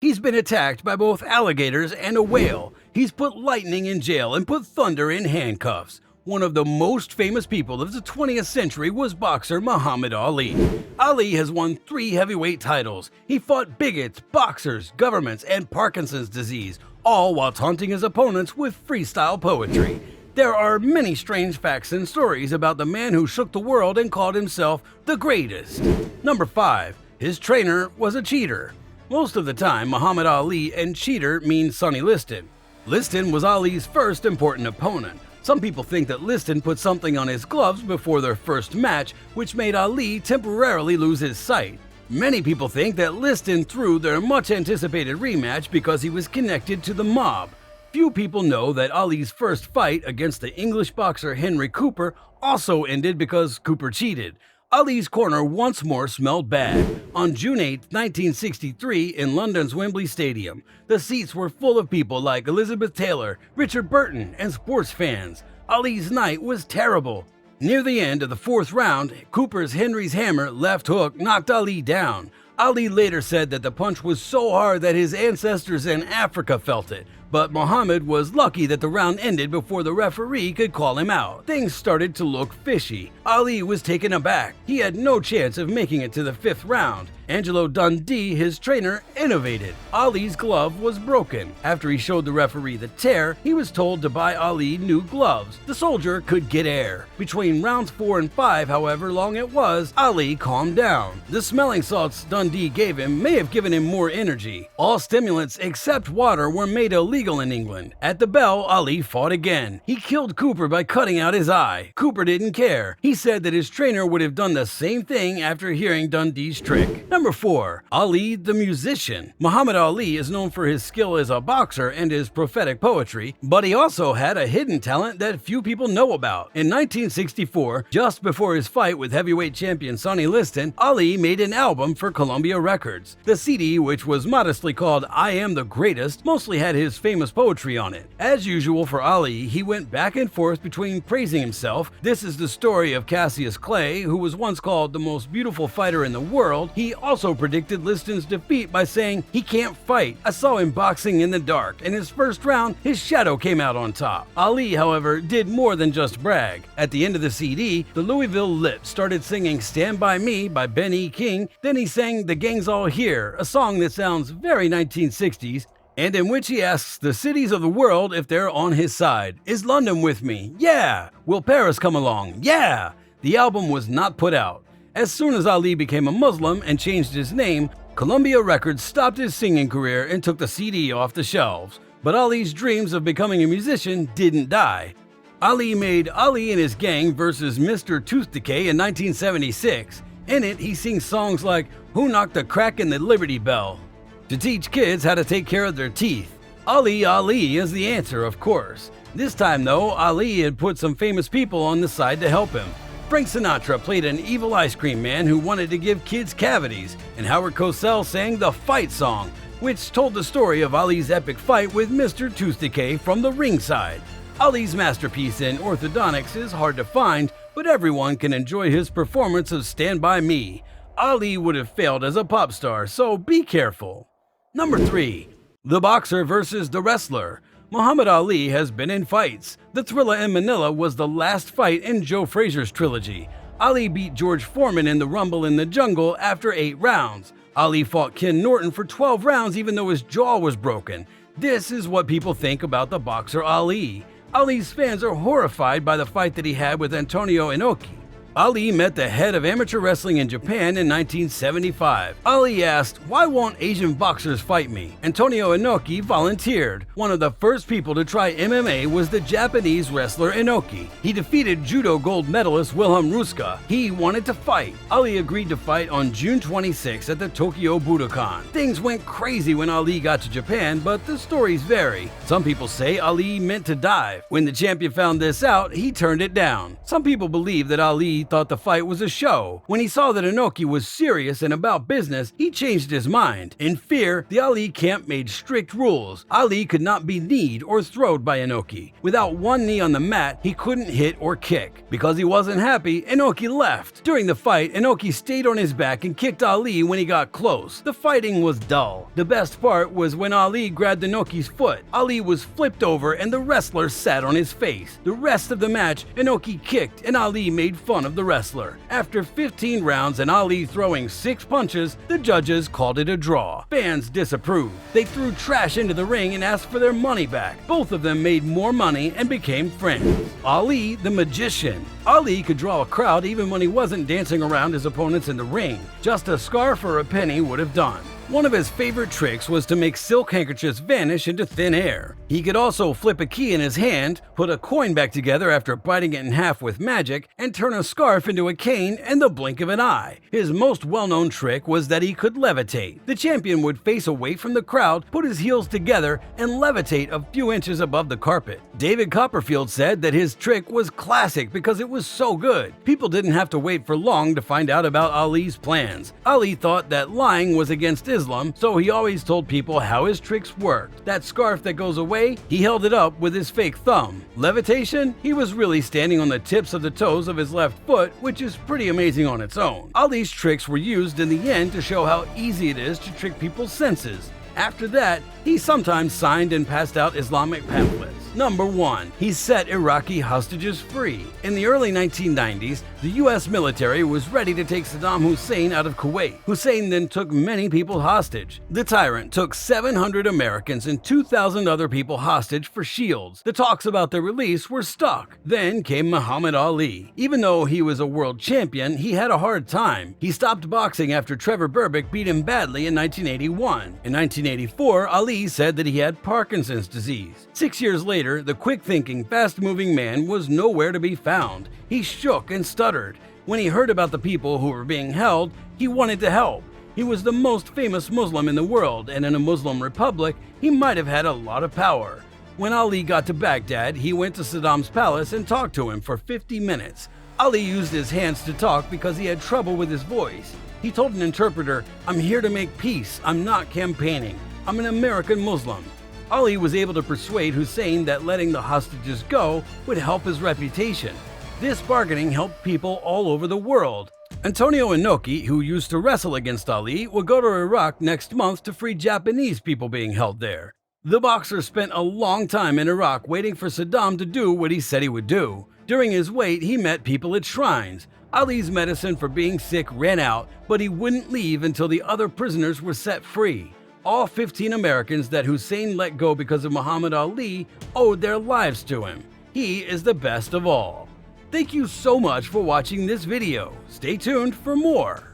He's been attacked by both alligators and a whale. He's put lightning in jail and put thunder in handcuffs. One of the most famous people of the 20th century was boxer Muhammad Ali. Ali has won 3 heavyweight titles. He fought bigots, boxers, governments, and Parkinson's disease, all while taunting his opponents with freestyle poetry. There are many strange facts and stories about the man who shook the world and called himself the greatest. Number 5. His trainer was a cheater. Most of the time, Muhammad Ali and cheater mean Sonny Liston. Liston was Ali's first important opponent. Some people think that Liston put something on his gloves before their first match, which made Ali temporarily lose his sight. Many people think that Liston threw their much-anticipated rematch because he was connected to the mob. Few people know that Ali's first fight against the English boxer Henry Cooper also ended because Cooper cheated. Ali's corner once more smelled bad. On June 8, 1963, in London's Wembley Stadium, the seats were full of people like Elizabeth Taylor, Richard Burton, and sports fans. Ali's night was terrible. Near the end of the 4th round, Cooper's Henry's hammer left hook knocked Ali down. Ali later said that the punch was so hard that his ancestors in Africa felt it, but Muhammad was lucky that the round ended before the referee could call him out. Things started to look fishy. Ali was taken aback. He had no chance of making it to the 5th round. Angelo Dundee, his trainer, innovated. Ali's glove was broken. After he showed the referee the tear, he was told to buy Ali new gloves. The soldier could get air. Between rounds 4 and 5, however long it was, Ali calmed down. The smelling salts Dundee gave him may have given him more energy. All stimulants except water were made illegal in England. At the bell, Ali fought again. He killed Cooper by cutting out his eye. Cooper didn't care. He said that his trainer would have done the same thing after hearing Dundee's trick. Number 4. Ali the musician. Muhammad Ali is known for his skill as a boxer and his prophetic poetry, but he also had a hidden talent that few people know about. In 1964, just before his fight with heavyweight champion Sonny Liston, Ali made an album for Columbia Records. The CD, which was modestly called I Am the Greatest, mostly had his famous poetry on it. As usual for Ali, he went back and forth between praising himself. This is the story of Cassius Clay, who was once called the most beautiful fighter in the world. He also predicted Liston's defeat by saying, "He can't fight. I saw him boxing in the dark. In his first round, his shadow came out on top." Ali, however, did more than just brag. At the end of the CD, the Louisville Lips started singing Stand By Me by Ben E. King. Then he sang The Gang's All Here, a song that sounds very 1960s, and in which he asks the cities of the world if they're on his side. Is London with me? Yeah. Will Paris come along? Yeah. The album was not put out. As soon as Ali became a Muslim and changed his name, Columbia Records stopped his singing career and took the CD off the shelves. But Ali's dreams of becoming a musician didn't die. Ali made Ali and His Gang vs. Mr. Tooth Decay in 1976. In it, he sings songs like Who Knocked the Crack in the Liberty Bell? To teach kids how to take care of their teeth. Ali is the answer, of course. This time, though, Ali had put some famous people on the side to help him. Frank Sinatra played an evil ice cream man who wanted to give kids cavities, and Howard Cosell sang the Fight Song, which told the story of Ali's epic fight with Mr. Tooth Decay from the ringside. Ali's masterpiece in orthodontics is hard to find, but everyone can enjoy his performance of Stand By Me. Ali would have failed as a pop star, so be careful. Number 3. The boxer versus the wrestler. Muhammad Ali has been in fights. The Thrilla in Manila was the last fight in Joe Frazier's trilogy. Ali beat George Foreman in the Rumble in the Jungle after 8 rounds. Ali fought Ken Norton for 12 rounds even though his jaw was broken. This is what people think about the boxer Ali. Ali's fans are horrified by the fight that he had with Antonio Inoki. Ali met the head of amateur wrestling in Japan in 1975. Ali asked, "Why won't Asian boxers fight me?" Antonio Inoki volunteered. One of the first people to try MMA was the Japanese wrestler Inoki. He defeated judo gold medalist Wilhelm Ruska. He wanted to fight. Ali agreed to fight on June 26 at the Tokyo Budokan. Things went crazy when Ali got to Japan, but the stories vary. Some people say Ali meant to dive. When the champion found this out, he turned it down. Some people believe that Ali thought the fight was a show. When he saw that Inoki was serious and about business, he changed his mind. In fear, the Ali camp made strict rules. Ali could not be kneed or throwed by Inoki. Without one knee on the mat, he couldn't hit or kick. Because he wasn't happy, Inoki left. During the fight, Inoki stayed on his back and kicked Ali when he got close. The fighting was dull. The best part was when Ali grabbed Inoki's foot. Ali was flipped over and the wrestler sat on his face. The rest of the match, Inoki kicked and Ali made fun of the wrestler. After 15 rounds and Ali throwing 6 punches, the judges called it a draw. Fans disapproved. They threw trash into the ring and asked for their money back. Both of them made more money and became friends. Ali, the magician. Ali could draw a crowd even when he wasn't dancing around his opponents in the ring. Just a scarf or a penny would have done. One of his favorite tricks was to make silk handkerchiefs vanish into thin air. He could also flip a key in his hand, put a coin back together after biting it in half with magic, and turn a scarf into a cane in the blink of an eye. His most well-known trick was that he could levitate. The champion would face away from the crowd, put his heels together, and levitate a few inches above the carpet. David Copperfield said that his trick was classic because it was so good. People didn't have to wait for long to find out about Ali's plans. Ali thought that lying was against Islam, so he always told people how his tricks worked. That scarf that goes away, he held it up with his fake thumb. Levitation? He was really standing on the tips of the toes of his left foot, which is pretty amazing on its own. Ali's tricks were used in the end to show how easy it is to trick people's senses. After that, he sometimes signed and passed out Islamic pamphlets. Number 1. He set Iraqi hostages free. In the early 1990s, the US military was ready to take Saddam Hussein out of Kuwait. Hussein then took many people hostage. The tyrant took 700 Americans and 2,000 other people hostage for shields. The talks about their release were stuck. Then came Muhammad Ali. Even though he was a world champion, he had a hard time. He stopped boxing after Trevor Berbick beat him badly in 1981. In 1984, Ali said that he had Parkinson's disease. 6 years later, the quick-thinking, fast-moving man was nowhere to be found. He shook and stuttered. When he heard about the people who were being held, he wanted to help. He was the most famous Muslim in the world, and in a Muslim republic, he might have had a lot of power. When Ali got to Baghdad, he went to Saddam's palace and talked to him for 50 minutes. Ali used his hands to talk because he had trouble with his voice. He told an interpreter, "I'm here to make peace. I'm not campaigning. I'm an American Muslim." Ali was able to persuade Hussein that letting the hostages go would help his reputation. This bargaining helped people all over the world. Antonio Inoki, who used to wrestle against Ali, will go to Iraq next month to free Japanese people being held there. The boxer spent a long time in Iraq waiting for Saddam to do what he said he would do. During his wait, he met people at shrines. Ali's medicine for being sick ran out, but he wouldn't leave until the other prisoners were set free. All 15 Americans that Hussein let go because of Muhammad Ali owed their lives to him. He is the best of all. Thank you so much for watching this video. Stay tuned for more.